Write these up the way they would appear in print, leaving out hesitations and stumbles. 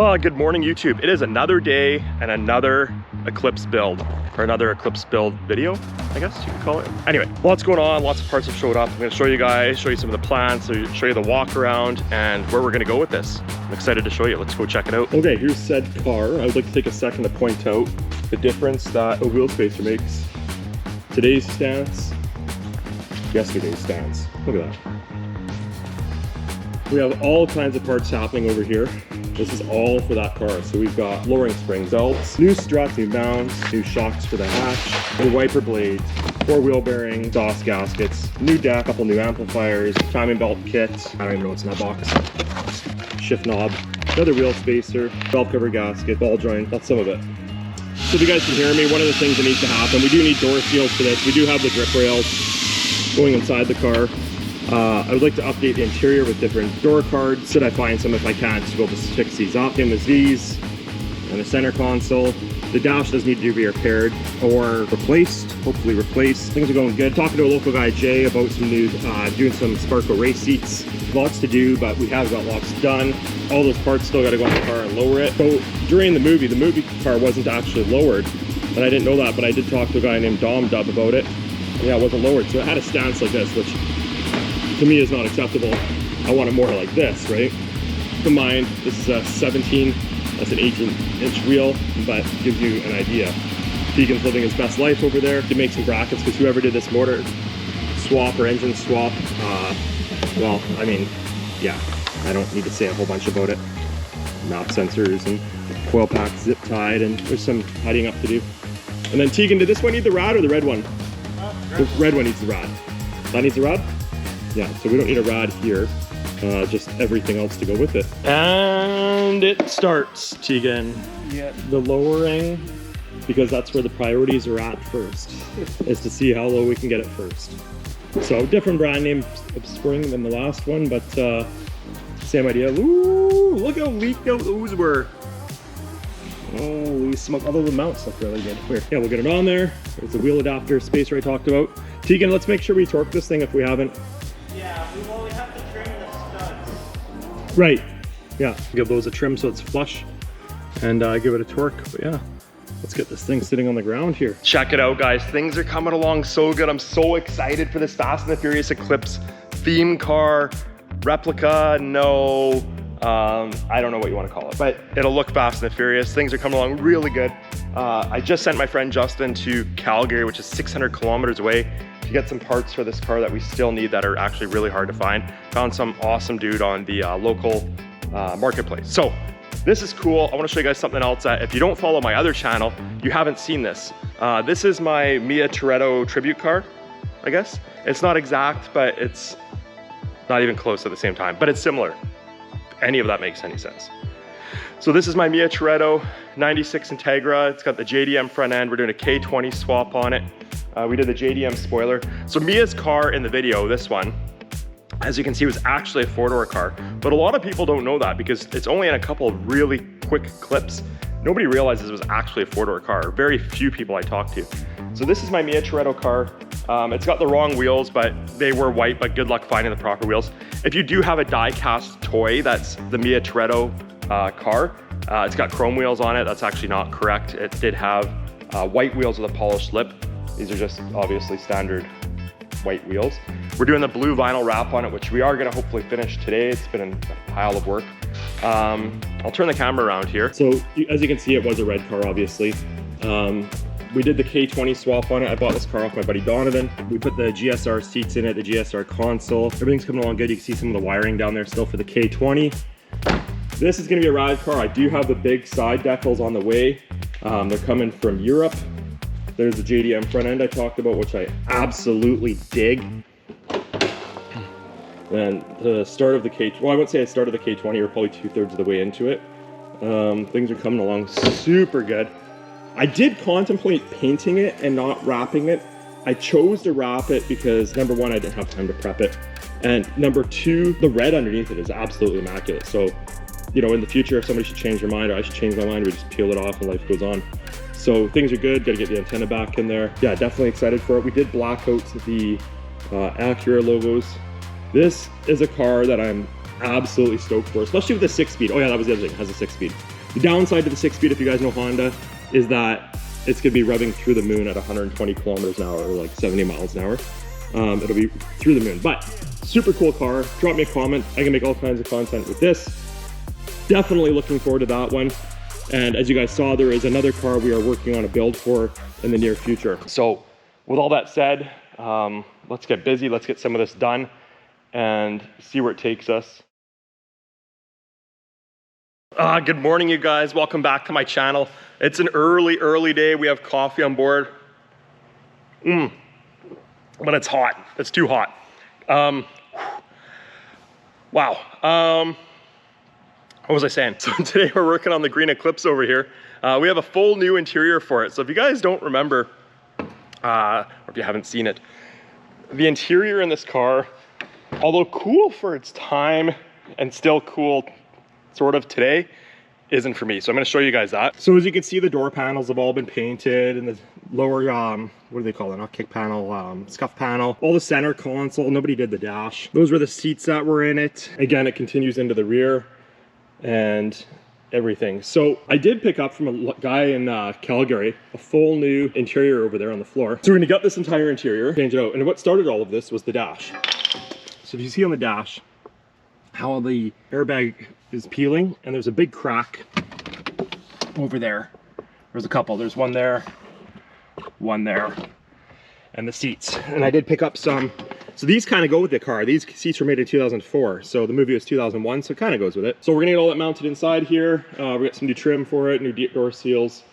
Oh, good morning, YouTube. It is another day and another Eclipse build, or another Eclipse build video, I guess you could call it. Anyway, lots going on, lots of parts have showed up. I'm gonna show you guys, show you some of the plans, so show you the walk around and where we're gonna go with this. I'm excited to show you. Let's go check it out. Okay, here's said car. I would like to take a second to point out the difference that a wheel spacer makes. Today's stance, yesterday's stance. Look at that. We have all kinds of parts happening over here. This is all for that car. So we've got lowering spring belts, new struts, new mounts, new shocks for the hatch, new wiper blades, 4 wheel bearings, exhaust gaskets, new deck, couple new amplifiers, timing belt kit. I don't even know what's in that box. Shift knob, another wheel spacer, belt cover gasket, ball joint. That's some of it. So if you guys can hear me, one of the things that needs to happen, we do need door seals for this. We do have the grip rails going inside the car. I would like to update the interior with different door cards. Should I find some if I can, to be able to fix these up. Same as these, and the center console. The dash does need to be repaired or replaced, hopefully replaced. Things are going good. Talking to a local guy, Jay, about some new, doing some Sparko race seats. Lots to do, but we have got lots done. All those parts still got to go in the car and lower it. So during the movie car wasn't actually lowered, and I didn't know that, but I did talk to a guy named Dom Dub about it. And yeah, it wasn't lowered, so it had a stance like this, which to me is not acceptable. I want it more like this, right? Keep in mind, this is a 17, that's an 18-inch wheel, but gives you an idea. Tegan's living his best life over there. To make some brackets, because whoever did this motor swap or engine swap, well, I mean, yeah, I don't need to say a whole bunch about it. Map sensors and coil pack zip tied, and there's some tidying up to do. And then Tegan, did this one need the rod or the red one? The red one needs the rod. That needs the rod? Yeah, so we don't need a rod here, just everything else to go with it. And it starts, Tegan. Yeah. The lowering, because that's where the priorities are at first, is to see how low we can get it first. So different brand name of spring than the last one, but same idea. Ooh, look how leaked out those were. Holy smoke, although the mounts look really good. Here, yeah, we'll get it on there. There's the wheel adapter spacer I talked about. Tegan, let's make sure we torque this thing if we haven't. Yeah, we have to trim the studs. Right, yeah, give those a trim so it's flush and give it a torque. But yeah, let's get this thing sitting on the ground here. Check it out, guys. Things are coming along so good. I'm so excited for this Fast and the Furious Eclipse theme car, replica, no, I don't know what you want to call it, but it'll look Fast and the Furious. Things are coming along really good. I just sent my friend Justin to Calgary, which is 600 kilometers away, to get some parts for this car that we still need that are actually really hard to find. Found some awesome dude on the local marketplace. So this is cool. I want to show you guys something else that if you don't follow my other channel, you haven't seen this. This is my Mia Toretto tribute car, I guess. It's not exact, but it's not even close at the same time, but it's similar. Any of that makes any sense. So this is my Mia Toretto 96 Integra. It's got the JDM front end. We're doing a K20 swap on it. We did the JDM spoiler. So Mia's car in the video, this one, as you can see, was actually a 4-door car. But a lot of people don't know that because it's only in a couple of really quick clips. Nobody realizes it was actually a 4-door car. Very few people I talked to. So this is my Mia Toretto car. It's got the wrong wheels, but they were white, but good luck finding the proper wheels. If you do have a die-cast toy, that's the Mia Toretto car. It's got chrome wheels on it. That's actually not correct. It did have white wheels with a polished lip. These are just obviously standard white wheels. We're doing the blue vinyl wrap on it, which we are gonna hopefully finish today. It's been a pile of work. I'll turn the camera around here. So as you can see, it was a red car, obviously. We did the K20 swap on it. I bought this car off my buddy Donovan. We put the GSR seats in it, the GSR console. Everything's coming along good. You can see some of the wiring down there still for the K20. This is gonna be a ride car. I do have the big side decals on the way. They're coming from Europe. There's the JDM front end I talked about, which I absolutely dig. And the start of the K20, well, I wouldn't say I started the K20, we're probably 2/3 of the way into it. Things are coming along super good. I did contemplate painting it and not wrapping it. I chose to wrap it because number one, I didn't have time to prep it. And number two, the red underneath it is absolutely immaculate. So, you know, in the future, if somebody should change their mind or I should change my mind, we just peel it off and life goes on. So things are good, gotta get the antenna back in there. Yeah, definitely excited for it. We did black out the Acura logos. This is a car that I'm absolutely stoked for, especially with the 6-speed. Oh yeah, that was the other thing, it has a 6-speed. The downside to the 6-speed, if you guys know Honda, is that it's gonna be revving through the moon at 120 kilometers an hour, or like 70 miles an hour. It'll be through the moon, but super cool car. Drop me a comment. I can make all kinds of content with this. Definitely looking forward to that one. And as you guys saw, there is another car we are working on a build for in the near future. So with all that said, let's get busy. Let's get some of this done and see where it takes us. Good morning, you guys. Welcome back to my channel. It's an early day. We have coffee on board. But it's hot. It's too hot. Wow. What was I saying? So today we're working on the green Eclipse over here. We have a full new interior for it. So if you guys don't remember, or if you haven't seen it, the interior in this car, although cool for its time and still cool sort of today, isn't for me. So I'm going to show you guys that. So as you can see, the door panels have all been painted, and the lower, what do they call it? Not kick panel, scuff panel. All the center console, nobody did the dash. Those were the seats that were in it. Again, it continues into the rear and everything. So I did pick up from a guy in Calgary, a full new interior over there on the floor. So we're gonna gut this entire interior, change it out. And what started all of this was the dash. So if you see on the dash, how the airbag is peeling, and there's a big crack over there. There's a couple, there's one there, and the seats. And I did pick up some, so these kind of go with the car. These seats were made in 2004, so the movie was 2001, so it kind of goes with it. So we're gonna get all that mounted inside here. We got some new trim for it, new door seals,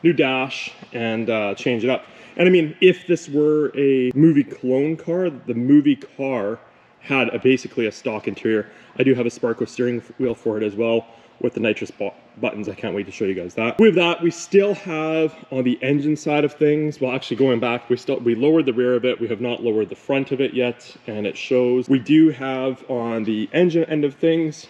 new dash, and change it up. And I mean, if this were a movie clone car, the movie car had basically a stock interior. I do have a Sparco steering wheel for it as well with the nitrous buttons. I can't wait to show you guys that. With that, we still have on the engine side of things, well, actually going back, we lowered the rear of it. We have not lowered the front of it yet, and it shows. We do have on the engine end of things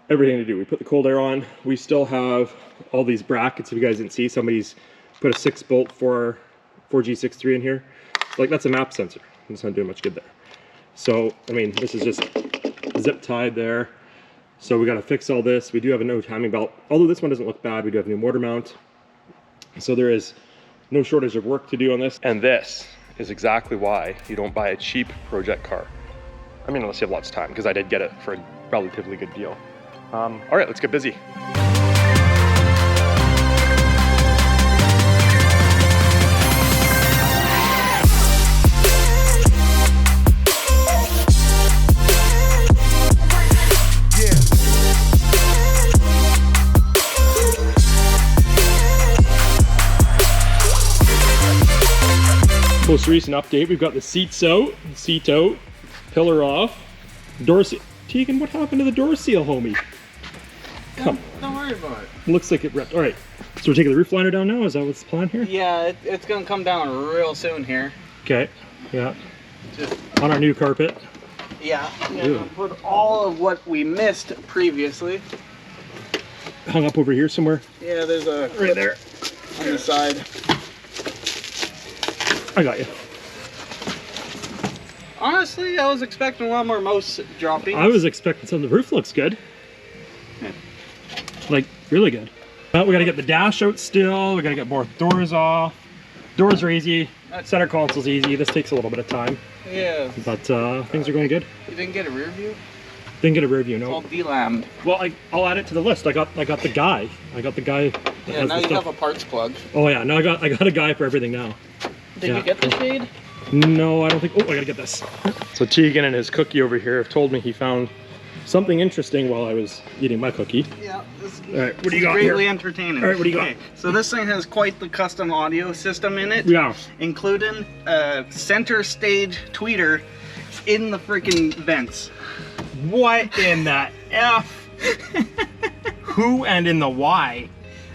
everything to do. We put the cold air on. We still have all these brackets. If you guys didn't see, somebody's put a 6-bolt 4G63 in here. Like, that's a map sensor. It's not doing much good there. So, I mean, this is just zip tied there. So we got to fix all this. We do have a no timing belt. Although this one doesn't look bad, we do have a new motor mount. So there is no shortage of work to do on this. And this is exactly why you don't buy a cheap project car. I mean, unless you have lots of time, because I did get it for a relatively good deal. All right, let's get busy. Most recent update, we've got the seats out, seat out, pillar off, door seal. Tegan, what happened to the door seal, homie? Come. Don't worry about it. Looks like it ripped. All right, so we're taking the roof liner down now? Is that what's the plan here? Yeah, it's gonna come down real soon here. Okay, yeah. Just on our new carpet. Yeah, put all of what we missed previously. Hung up over here somewhere? Yeah, there's a right there on the side. I got you. Honestly, I was expecting a lot more mouse dropping. I was expecting something. The roof looks good. Yeah. Like, really good. But we gotta get the dash out still. We gotta get both doors off. Doors are easy. Center console's easy. This takes a little bit of time. Yeah. But things are going good. You didn't get a rear view? Didn't get a rear view, no. It's all delammed. Well, I'll add it to the list. I got the guy. I got the guy. Yeah, now you have a parts plug. Oh yeah, no, I got a guy for everything now. Did you get the shade? No, I don't think. Oh, I gotta get this. So Tegan and his cookie over here have told me he found something interesting while I was eating my cookie. Yeah. All right, what do you got greatly here? Entertaining. All right, what do you got? Okay, so this thing has quite the custom audio system in it. Yeah. Including a center stage tweeter in the freaking vents. What in the F? Who and in the Y?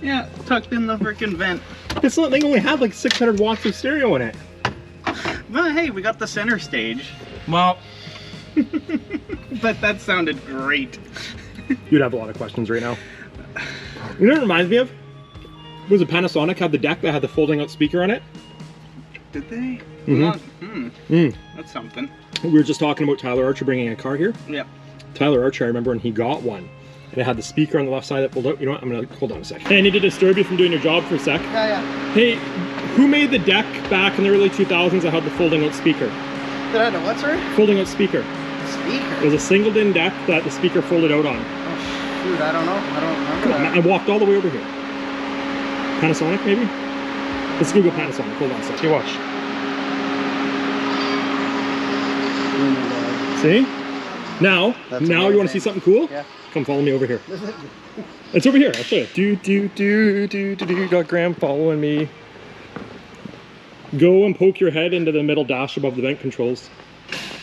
Yeah, tucked in the freaking vent. This thing only had like 600 watts of stereo in it. But hey, we got the center stage. Well, but that sounded great. You'd have a lot of questions right now. You know what it reminds me of? Was it Panasonic had the deck that had the folding out speaker on it? Did they? Mm-hmm. That's something. We were just talking about Tyler Archer bringing a car here. Yep. Tyler Archer, I remember when he got one, and it had the speaker on the left side that pulled out. You know what, I'm gonna, hold on a sec. Hey, I need to disturb you from doing your job for a sec. Yeah. Hey, who made the deck back in the early 2000s that had the folding out speaker? Did I know what, sir? Folding out speaker. Speaker? It was a singled-in deck that the speaker folded out on. Oh, shoot, I don't know. I don't remember Come on, that. I walked all the way over here. Panasonic, maybe? Let's Google Panasonic. Hold on a sec. You watch. See? Now you want to see something cool? Yeah. Come follow me over here. It's over here. I'll show you. Got Graham following me. Go and poke your head into the middle dash above the vent controls.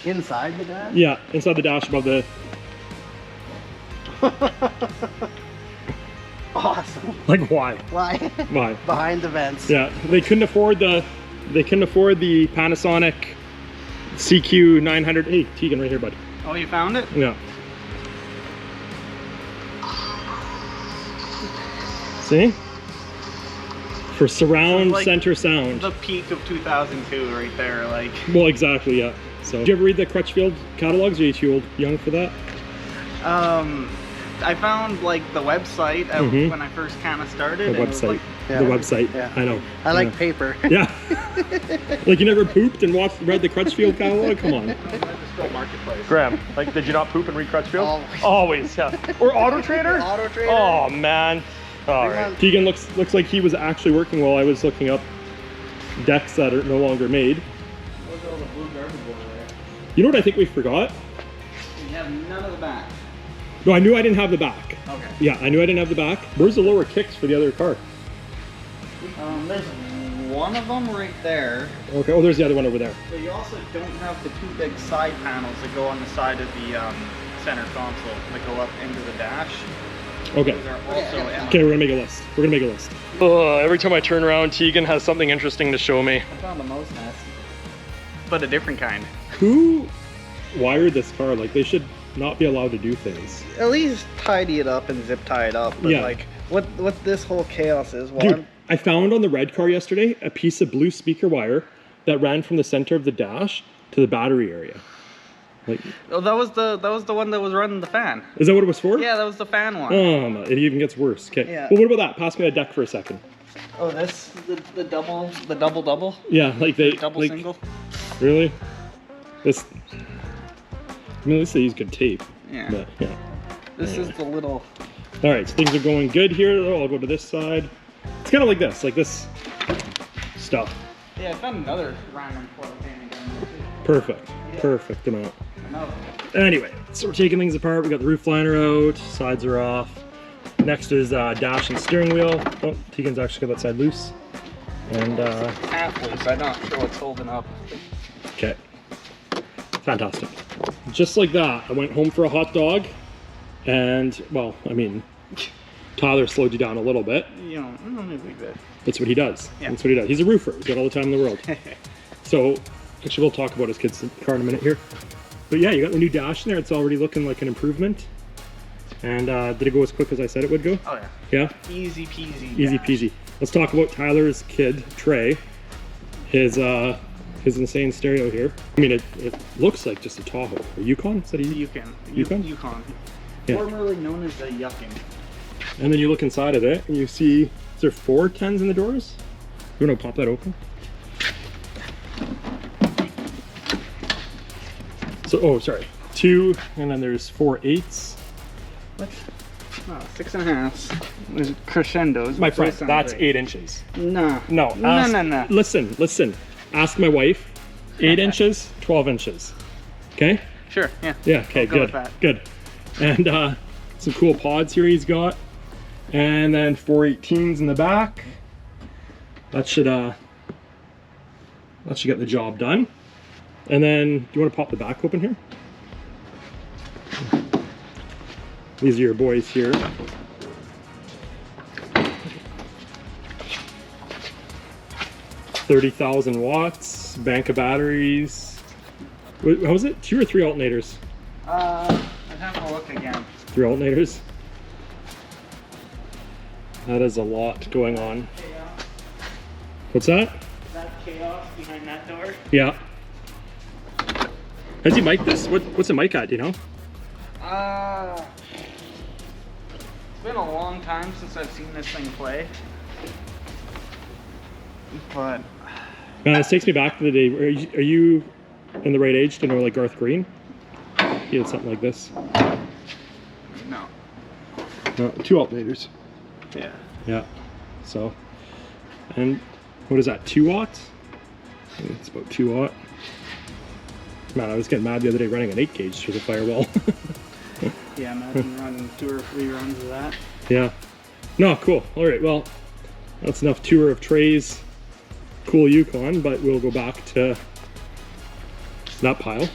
Inside the dash? Yeah, inside the dash above the... Awesome. Like why? Why? Why? Behind the vents. Yeah, they couldn't afford the Panasonic CQ 900. Hey, Tegan, right here, bud. Oh, you found it? Yeah. See? For surround Like center sound. the peak of 2002 right there, like. Well, exactly, yeah. So, did you ever read the Crutchfield catalogs? Or are you too young for that? I found like the website when I first kind of started. The and it was, website. like, The website. Yeah. I know. I like paper. Yeah. Like you never pooped and read the Crutchfield catalog? Come on. Marketplace. Graham, like did you not poop and read Crutchfield? Always. Always, yeah. Or Auto Trader? Auto Trader. Oh man. All right. Tegan looks like he was actually working while I was looking up decks that are no longer made. Look at all the blue garbage over there. You know what I think we forgot? We have none of the back. No, I knew I didn't have the back. Okay. Yeah, I knew I didn't have the back. Where's the lower kicks for the other car? There's one of them right there. Okay, oh, there's the other one over there. But you also don't have the two big side panels that go on the side of the center console that go up into the dash. Okay. Those are also empty. Okay, we're gonna make a list. We're gonna make a list. Every time I turn around, Tegan has something interesting to show me. I found a mouse nest. But a different kind. Who wired this car? Like, they should not be allowed to do things. At least tidy it up and zip tie it up. But Yeah. like, what this whole chaos is, well, Dude, I found on the red car yesterday a piece of blue speaker wire that ran from the center of the dash to the battery area. Like, oh, that was the one that was running the fan. is that what it was for? Yeah, that was the fan one. Oh, it even gets worse. Okay. Yeah. Well, what about that? Pass me a deck for a second. Oh, this the double. Yeah, like they Double like, single. Really? This. I mean, at least they use good tape. Yeah. But, yeah. This Anyway. is the little. All right, so things are going good here. Oh, I'll go to this side. It's kind of like this stuff. Yeah, I found another random foil pan again. Perfect. Yeah. Perfect amount. Another. Anyway, so we're taking things apart. We got the roof liner out, sides are off. Next is dash and steering wheel. Oh, Tegan's actually got that side loose. And Half loose. I'm not sure what's holding up. okay, fantastic. Just like that, I went home for a hot dog, and well, I mean, Tyler slowed you down a little bit. You know, not a big bit. That's what he does. Yeah. That's what he does. He's a roofer. He's got all the time in the world. So, actually, we'll talk about his kid's car in a minute here. But yeah, you got the new dash in there. It's already looking like an improvement. And did it go as quick as I said it would go? Oh yeah. Yeah? Easy peasy. Easy dash. peasy. Let's talk about Tyler's kid, Trey. His insane stereo here. I mean, it looks like just a Tahoe. A Yukon? Is that a Yukon? Yukon. Yeah. Formerly known as the Yuckin. And then you look inside of it and you see, is there 4 10s in the doors? You want to pop that open? So, oh, sorry. 2, and then there's 4 8s. What? Oh, 6.5. There's crescendos. My but friend, those sound that's right. 8 inches. No. No. No. Listen. Ask my wife. 8 inches, 12 inches. Okay? Sure, yeah. Yeah, okay, I'll go good. with that. Good. And some cool pods here he's got. And then 418s in the back. That should get the job done. And then, do you want to pop the back open here? These are your boys here. $30,000 watts, bank of batteries. How was it? 2 or 3 alternators? I'd have to look again. 3 alternators. That is a lot going on. Chaos. What's that? Is that chaos behind that door? Yeah. Has he mic'd this? What's the mic at, do you know? It's been a long time since I've seen this thing play. But this takes me back to the day. Are you in the right age to know like Garth Green? He had something like this. no. No, 2 alternators. Yeah. Yeah. So, and what is that? 2 watts? I think it's about 2 watt. Man, I was getting mad the other day running an 8 gauge through the firewall. Yeah, imagine running 2 or 3 runs of that. Yeah. No, cool. All right. Well, that's enough tour of Trey's cool Yukon, but we'll go back to that pile.